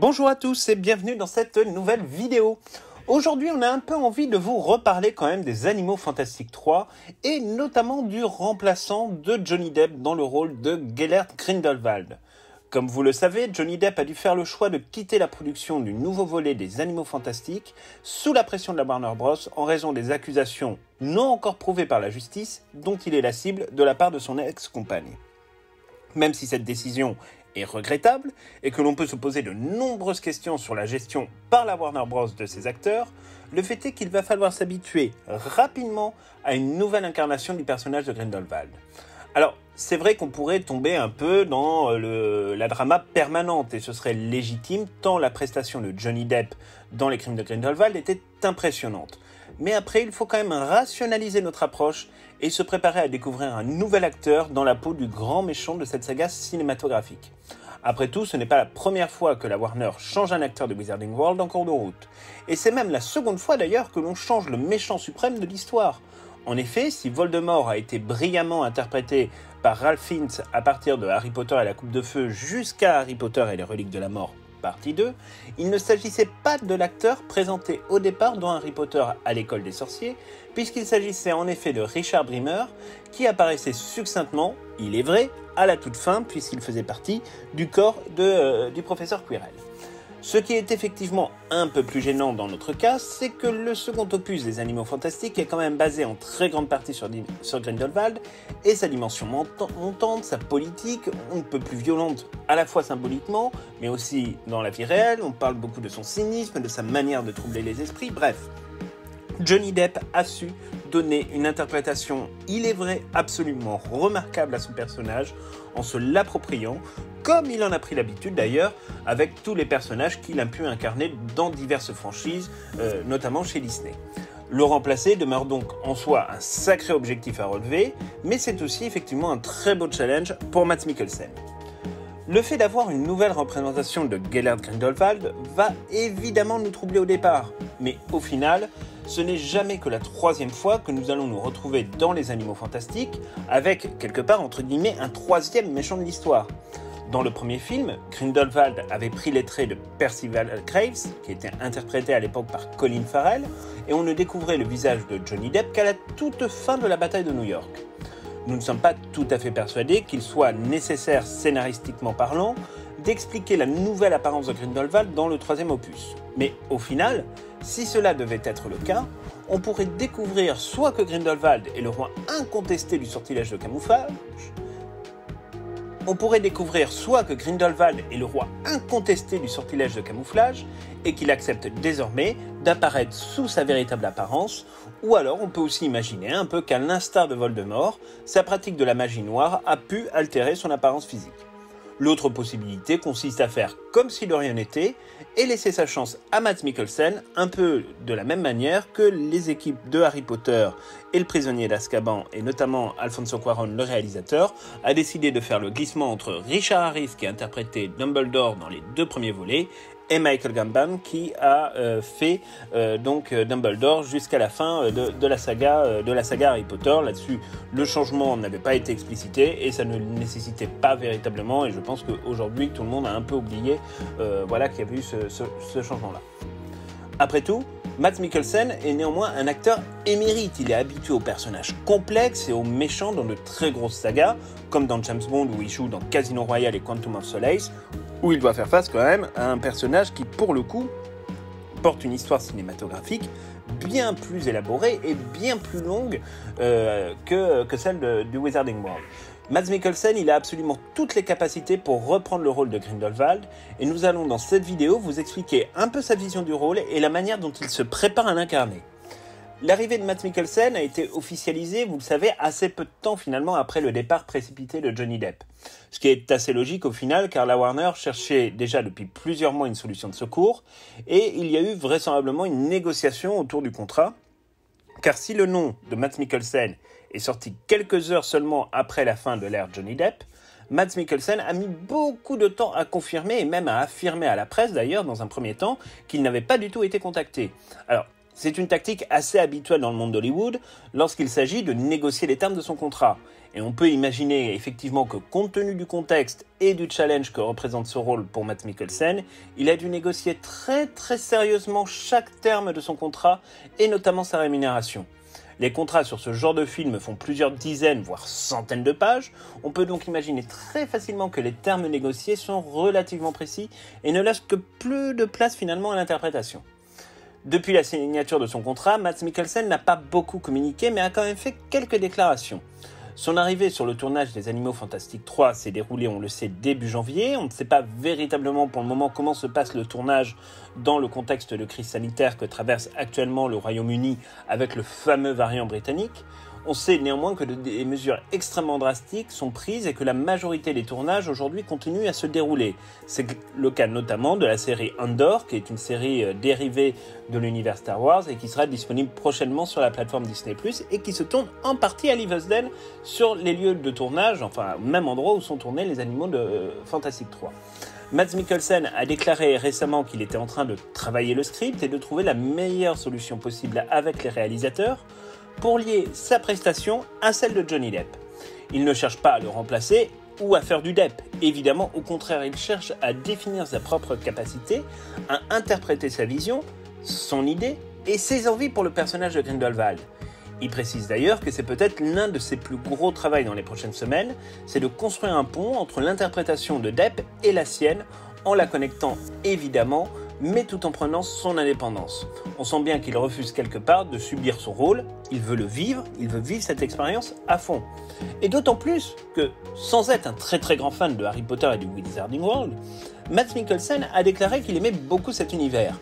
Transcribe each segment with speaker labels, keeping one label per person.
Speaker 1: Bonjour à tous et bienvenue dans cette nouvelle vidéo. Aujourd'hui, on a un peu envie de vous reparler quand même des Animaux Fantastiques 3 et notamment du remplaçant de Johnny Depp dans le rôle de Gellert Grindelwald. Comme vous le savez, Johnny Depp a dû faire le choix de quitter la production du nouveau volet des Animaux Fantastiques sous la pression de la Warner Bros. En raison des accusations non encore prouvées par la justice dont il est la cible de la part de son ex-compagne. Même si cette décision est regrettable et que l'on peut se poser de nombreuses questions sur la gestion par la Warner Bros. De ces acteurs, le fait est qu'il va falloir s'habituer rapidement à une nouvelle incarnation du personnage de Grindelwald. Alors, c'est vrai qu'on pourrait tomber un peu dans la drama permanente et ce serait légitime tant la prestation de Johnny Depp dans Les Crimes de Grindelwald était impressionnante. Mais après, il faut quand même rationaliser notre approche et se préparer à découvrir un nouvel acteur dans la peau du grand méchant de cette saga cinématographique. Après tout, ce n'est pas la première fois que la Warner change un acteur de Wizarding World en cours de route. Et c'est même la seconde fois d'ailleurs que l'on change le méchant suprême de l'histoire. En effet, si Voldemort a été brillamment interprété par Ralph Fiennes à partir de Harry Potter et la Coupe de Feu jusqu'à Harry Potter et les Reliques de la Mort, partie 2, il ne s'agissait pas de l'acteur présenté au départ dans Harry Potter à l'école des sorciers, puisqu'il s'agissait en effet de Richard Brimmer, qui apparaissait succinctement, il est vrai, à la toute fin, puisqu'il faisait partie du corps du professeur Quirrell. Ce qui est effectivement un peu plus gênant dans notre cas, c'est que le second opus des Animaux Fantastiques est quand même basé en très grande partie sur Grindelwald et sa dimension montante, sa politique, on ne peut plus violente à la fois symboliquement, mais aussi dans la vie réelle. On parle beaucoup de son cynisme, de sa manière de troubler les esprits, bref. Johnny Depp a su donner une interprétation, il est vrai, absolument remarquable à son personnage en se l'appropriant, comme il en a pris l'habitude d'ailleurs avec tous les personnages qu'il a pu incarner dans diverses franchises, notamment chez Disney. Le remplacer demeure donc en soi un sacré objectif à relever, mais c'est aussi effectivement un très beau challenge pour Mads Mikkelsen. Le fait d'avoir une nouvelle représentation de Gellert Grindelwald va évidemment nous troubler au départ, mais au final, ce n'est jamais que la troisième fois que nous allons nous retrouver dans les Animaux Fantastiques avec, quelque part, entre guillemets, un troisième méchant de l'histoire. Dans le premier film, Grindelwald avait pris les traits de Percival Graves, qui était interprété à l'époque par Colin Farrell, et on ne découvrait le visage de Johnny Depp qu'à la toute fin de la bataille de New York. Nous ne sommes pas tout à fait persuadés qu'il soit nécessaire, scénaristiquement parlant, d'expliquer la nouvelle apparence de Grindelwald dans le troisième opus. Mais au final, si cela devait être le cas, on pourrait découvrir soit que Grindelwald est le roi incontesté du sortilège de camouflage, et qu'il accepte désormais d'apparaître sous sa véritable apparence, ou alors on peut aussi imaginer un peu qu'à l'instar de Voldemort, sa pratique de la magie noire a pu altérer son apparence physique. L'autre possibilité consiste à faire comme si de rien n'était et laisser sa chance à Mads Mikkelsen, un peu de la même manière que les équipes de Harry Potter et le prisonnier d'Azkaban, et notamment Alfonso Cuarón, le réalisateur, a décidé de faire le glissement entre Richard Harris, qui a interprété Dumbledore dans les 2 premiers volets, et Michael Gambon, qui a fait Dumbledore jusqu'à la fin de la saga Harry Potter. Là-dessus, le changement n'avait pas été explicité et ça ne le nécessitait pas véritablement. Et je pense qu'aujourd'hui, tout le monde a un peu oublié qu'il y avait eu ce changement-là. Après tout, Mads Mikkelsen est néanmoins un acteur émérite. Il est habitué aux personnages complexes et aux méchants dans de très grosses sagas, comme dans James Bond où il joue dans Casino Royale et Quantum of Solace, où il doit faire face quand même à un personnage qui, pour le coup, porte une histoire cinématographique bien plus élaborée et bien plus longue que celle du Wizarding World. Mads Mikkelsen, il a absolument toutes les capacités pour reprendre le rôle de Grindelwald, et nous allons dans cette vidéo vous expliquer un peu sa vision du rôle et la manière dont il se prépare à l'incarner. L'arrivée de Mads Mikkelsen a été officialisée, vous le savez, assez peu de temps finalement après le départ précipité de Johnny Depp. Ce qui est assez logique au final, car la Warner cherchait déjà depuis plusieurs mois une solution de secours, et il y a eu vraisemblablement une négociation autour du contrat, car si le nom de Mads Mikkelsen est sorti quelques heures seulement après la fin de l'ère Johnny Depp, Mads Mikkelsen a mis beaucoup de temps à confirmer et même à affirmer à la presse d'ailleurs dans un premier temps qu'il n'avait pas du tout été contacté. Alors, C'est une tactique assez habituelle dans le monde d'Hollywood lorsqu'il s'agit de négocier les termes de son contrat. Et on peut imaginer effectivement que compte tenu du contexte et du challenge que représente ce rôle pour Mads Mikkelsen, il a dû négocier très sérieusement chaque terme de son contrat et notamment sa rémunération. Les contrats sur ce genre de film font plusieurs dizaines, voire centaines de pages. On peut donc imaginer très facilement que les termes négociés sont relativement précis et ne laissent que peu de place finalement à l'interprétation. Depuis la signature de son contrat, Mads Mikkelsen n'a pas beaucoup communiqué mais a quand même fait quelques déclarations. Son arrivée sur le tournage des Animaux Fantastiques 3 s'est déroulée, on le sait, début janvier. On ne sait pas véritablement pour le moment comment se passe le tournage dans le contexte de crise sanitaire que traverse actuellement le Royaume-Uni avec le fameux variant britannique. On sait néanmoins que des mesures extrêmement drastiques sont prises et que la majorité des tournages aujourd'hui continuent à se dérouler. C'est le cas notamment de la série Andor, qui est une série dérivée de l'univers Star Wars et qui sera disponible prochainement sur la plateforme Disney+, et qui se tourne en partie à Livingston sur les lieux de tournage, enfin au même endroit où sont tournés les Animaux de Fantastic 3. Mads Mikkelsen a déclaré récemment qu'il était en train de travailler le script et de trouver la meilleure solution possible avec les réalisateurs pour lier sa prestation à celle de Johnny Depp. Il ne cherche pas à le remplacer ou à faire du Depp. Évidemment, au contraire, il cherche à définir sa propre capacité, à interpréter sa vision, son idée et ses envies pour le personnage de Grindelwald. Il précise d'ailleurs que c'est peut-être l'un de ses plus gros travaux dans les prochaines semaines, c'est de construire un pont entre l'interprétation de Depp et la sienne, en la connectant évidemment, mais tout en prenant son indépendance. On sent bien qu'il refuse quelque part de subir son rôle, il veut le vivre, il veut vivre cette expérience à fond. Et d'autant plus que, sans être un très grand fan de Harry Potter et du Wizarding World, Mads Mikkelsen a déclaré qu'il aimait beaucoup cet univers.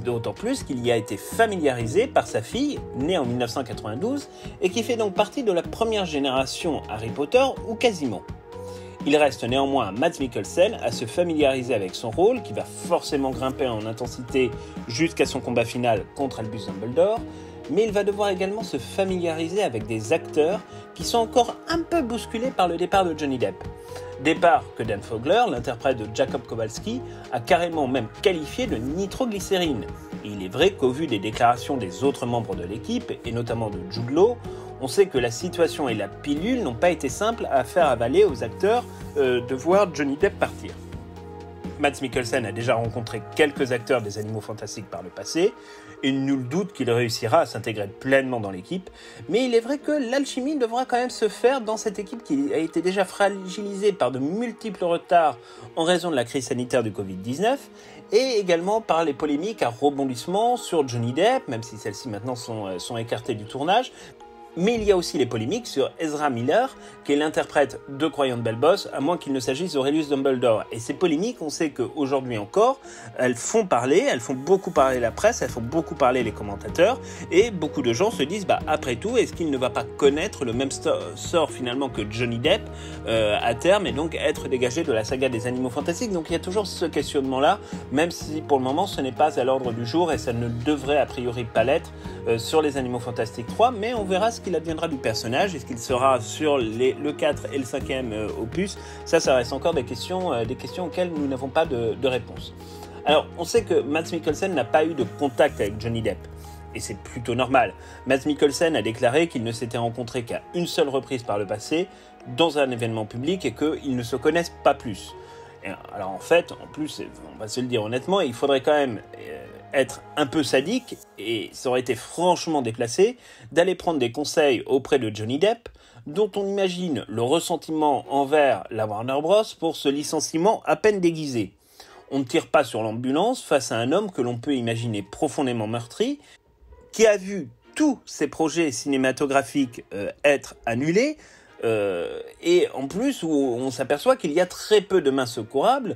Speaker 1: D'autant plus qu'il y a été familiarisé par sa fille, née en 1992, et qui fait donc partie de la première génération Harry Potter, ou quasiment. Il reste néanmoins à Mads Mikkelsen à se familiariser avec son rôle, qui va forcément grimper en intensité jusqu'à son combat final contre Albus Dumbledore, mais il va devoir également se familiariser avec des acteurs qui sont encore un peu bousculés par le départ de Johnny Depp. Départ que Dan Fogler, l'interprète de Jacob Kowalski, a carrément même qualifié de nitroglycérine. Et il est vrai qu'au vu des déclarations des autres membres de l'équipe, et notamment de Jude Law, on sait que la situation et la pilule n'ont pas été simples à faire avaler aux acteurs de voir Johnny Depp partir. Mads Mikkelsen a déjà rencontré quelques acteurs des Animaux Fantastiques par le passé, et nul doute qu'il réussira à s'intégrer pleinement dans l'équipe, mais il est vrai que l'alchimie devra quand même se faire dans cette équipe qui a été déjà fragilisée par de multiples retards en raison de la crise sanitaire du Covid-19, et également par les polémiques à rebondissement sur Johnny Depp, même si celles-ci maintenant sont écartées du tournage. Mais il y a aussi les polémiques sur Ezra Miller, qui est l'interprète de Croyant de Belboss, à moins qu'il ne s'agisse d'Aurelius Dumbledore. Et ces polémiques, on sait qu'aujourd'hui encore, elles font beaucoup parler la presse, elles font beaucoup parler les commentateurs, et beaucoup de gens se disent, après tout, est-ce qu'il ne va pas connaître le même sort finalement que Johnny Depp à terme, et donc être dégagé de la saga des Animaux Fantastiques. Donc il y a toujours ce questionnement-là, même si pour le moment ce n'est pas à l'ordre du jour, et ça ne devrait a priori pas l'être sur les Animaux Fantastiques 3, mais on verra ce qu'il adviendra du personnage. Est-ce qu'il sera sur le 4 et le 5e opus? Ça reste encore des questions auxquelles nous n'avons pas de réponse. Alors, on sait que Mads Mikkelsen n'a pas eu de contact avec Johnny Depp. Et c'est plutôt normal. Mads Mikkelsen a déclaré qu'il ne s'était rencontré qu'à une seule reprise par le passé, dans un événement public, et qu'ils ne se connaissent pas plus. Alors en fait, en plus, on va se le dire honnêtement, il faudrait quand même être un peu sadique, et ça aurait été franchement déplacé, d'aller prendre des conseils auprès de Johnny Depp, dont on imagine le ressentiment envers la Warner Bros. Pour ce licenciement à peine déguisé. On ne tire pas sur l'ambulance face à un homme que l'on peut imaginer profondément meurtri, qui a vu tous ses projets cinématographiques être annulés, et en plus où on s'aperçoit qu'il y a très peu de mains secourables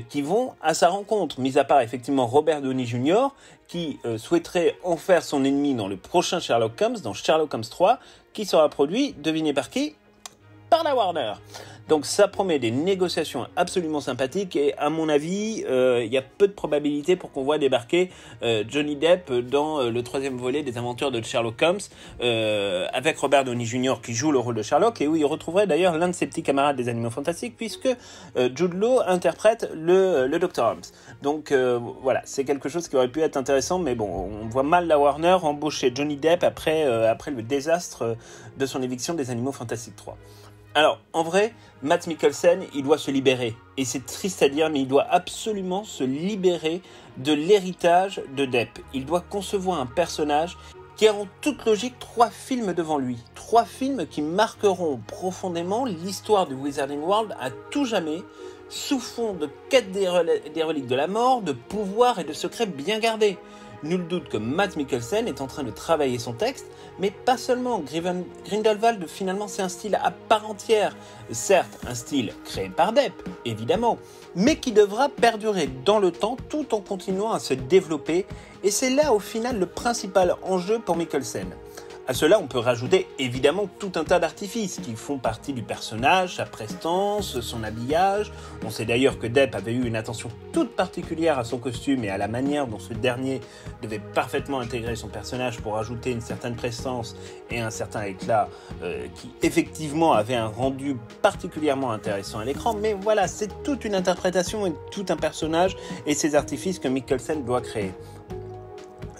Speaker 1: qui vont à sa rencontre, mis à part effectivement Robert Downey Jr. qui souhaiterait en faire son ennemi dans le prochain Sherlock Holmes, dans Sherlock Holmes 3, qui sera produit, devinez par qui? Par la Warner. Donc ça promet des négociations absolument sympathiques et à mon avis, il y a peu de probabilités pour qu'on voit débarquer Johnny Depp dans le 3e volet des aventures de Sherlock Holmes avec Robert Downey Jr. qui joue le rôle de Sherlock et où il retrouverait d'ailleurs l'un de ses petits camarades des Animaux Fantastiques puisque Jude Law interprète le Dr Holmes. Donc voilà, c'est quelque chose qui aurait pu être intéressant, mais bon, on voit mal la Warner embaucher Johnny Depp après le désastre de son éviction des Animaux Fantastiques 3. Alors, en vrai, Mads Mikkelsen, il doit se libérer. Et c'est triste à dire, mais il doit absolument se libérer de l'héritage de Depp. Il doit concevoir un personnage qui a en toute logique 3 films devant lui. 3 films qui marqueront profondément l'histoire du Wizarding World à tout jamais, sous fond de quête des reliques de la mort, de pouvoir et de secrets bien gardés. Nul doute que Mads Mikkelsen est en train de travailler son texte, mais pas seulement. Grindelwald, finalement, c'est un style à part entière. Certes, un style créé par Depp, évidemment, mais qui devra perdurer dans le temps tout en continuant à se développer. Et c'est là, au final, le principal enjeu pour Mikkelsen. À cela, on peut rajouter évidemment tout un tas d'artifices qui font partie du personnage, sa prestance, son habillage. On sait d'ailleurs que Depp avait eu une attention toute particulière à son costume et à la manière dont ce dernier devait parfaitement intégrer son personnage pour ajouter une certaine prestance et un certain éclat qui effectivement avait un rendu particulièrement intéressant à l'écran. Mais voilà, c'est toute une interprétation et tout un personnage et ces artifices que Mikkelsen doit créer.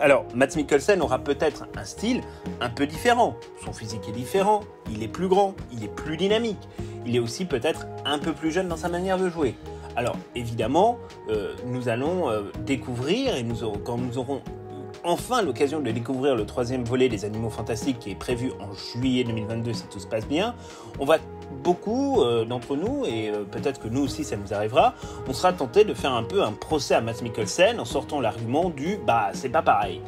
Speaker 1: Alors, Mads Mikkelsen aura peut-être un style un peu différent. Son physique est différent, il est plus grand, il est plus dynamique. Il est aussi peut-être un peu plus jeune dans sa manière de jouer. Alors, évidemment, nous allons découvrir, et quand nous aurons enfin l'occasion de découvrir le 3e volet des Animaux Fantastiques qui est prévu en juillet 2022 si tout se passe bien, on va beaucoup d'entre nous, et peut-être que nous aussi ça nous arrivera, on sera tenté de faire un peu un procès à Mads Mikkelsen en sortant l'argument du « bah c'est pas pareil ».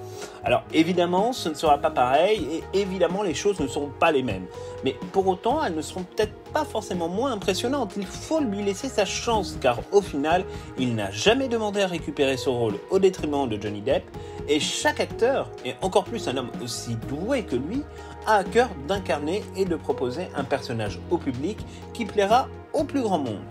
Speaker 1: Alors évidemment ce ne sera pas pareil et évidemment les choses ne seront pas les mêmes. Mais pour autant elles ne seront peut-être pas forcément moins impressionnantes. Il faut lui laisser sa chance car au final il n'a jamais demandé à récupérer ce rôle au détriment de Johnny Depp et chaque acteur, et encore plus un homme aussi doué que lui, a à cœur d'incarner et de proposer un personnage au public qui plaira au plus grand monde.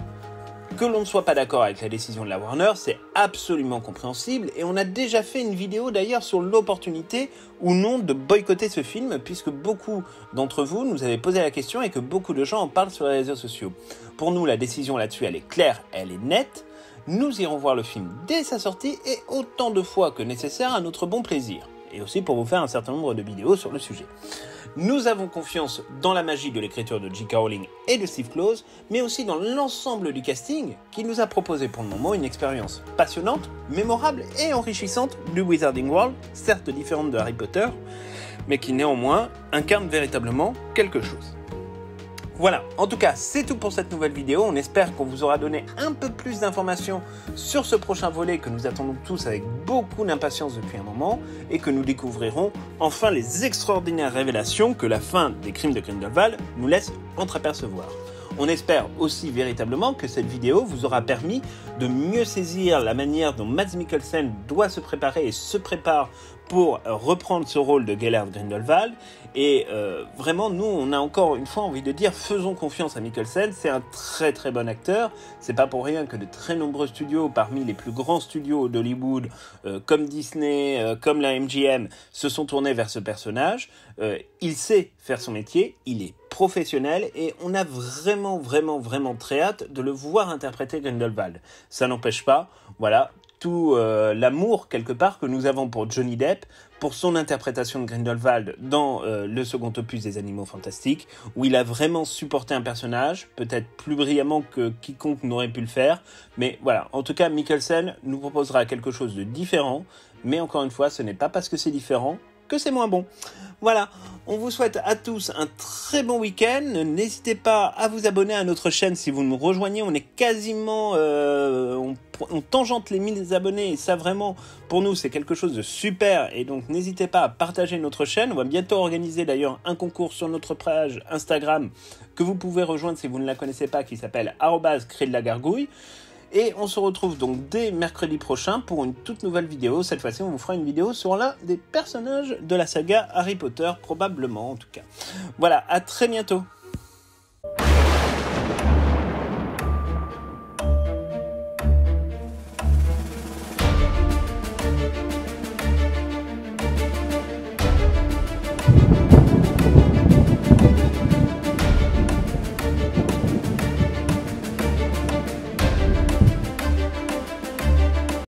Speaker 1: Que l'on ne soit pas d'accord avec la décision de la Warner, c'est absolument compréhensible et on a déjà fait une vidéo d'ailleurs sur l'opportunité ou non de boycotter ce film puisque beaucoup d'entre vous nous avez posé la question et que beaucoup de gens en parlent sur les réseaux sociaux. Pour nous, la décision là-dessus, elle est claire, elle est nette. Nous irons voir le film dès sa sortie et autant de fois que nécessaire à notre bon plaisir. Et aussi pour vous faire un certain nombre de vidéos sur le sujet. Nous avons confiance dans la magie de l'écriture de J.K. Rowling et de Steve Kloves, mais aussi dans l'ensemble du casting qui nous a proposé pour le moment une expérience passionnante, mémorable et enrichissante du Wizarding World, certes différente de Harry Potter, mais qui néanmoins incarne véritablement quelque chose. Voilà, en tout cas, c'est tout pour cette nouvelle vidéo. On espère qu'on vous aura donné un peu plus d'informations sur ce prochain volet que nous attendons tous avec beaucoup d'impatience depuis un moment et que nous découvrirons enfin les extraordinaires révélations que la fin des Crimes de Grindelwald nous laisse entreapercevoir. On espère aussi véritablement que cette vidéo vous aura permis de mieux saisir la manière dont Mads Mikkelsen doit se préparer et se prépare pour reprendre ce rôle de Gellert Grindelwald. Et vraiment, nous, on a encore une fois envie de dire, faisons confiance à Mikkelsen. C'est un très très bon acteur. C'est pas pour rien que de très nombreux studios, parmi les plus grands studios d'Hollywood, comme Disney, comme la MGM, se sont tournés vers ce personnage. Il sait faire son métier, il est professionnel et on a vraiment très hâte de le voir interpréter Grindelwald. Ça n'empêche pas, voilà, tout l'amour quelque part que nous avons pour Johnny Depp, pour son interprétation de Grindelwald dans le second opus des Animaux Fantastiques, où il a vraiment supporté un personnage, peut-être plus brillamment que quiconque n'aurait pu le faire, mais voilà, en tout cas Mikkelsen nous proposera quelque chose de différent, mais encore une fois, ce n'est pas parce que c'est différent que c'est moins bon. Voilà, on vous souhaite à tous un très bon week-end. N'hésitez pas à vous abonner à notre chaîne si vous nous rejoignez. On est quasiment... on tangente les 1000 abonnés et ça vraiment, pour nous, c'est quelque chose de super. Et donc, n'hésitez pas à partager notre chaîne. On va bientôt organiser d'ailleurs un concours sur notre page Instagram que vous pouvez rejoindre si vous ne la connaissez pas, qui s'appelle @crédelagargouille. Et on se retrouve donc dès mercredi prochain pour une toute nouvelle vidéo. Cette fois-ci, on vous fera une vidéo sur l'un des personnages de la saga Harry Potter, probablement en tout cas. Voilà, à très bientôt.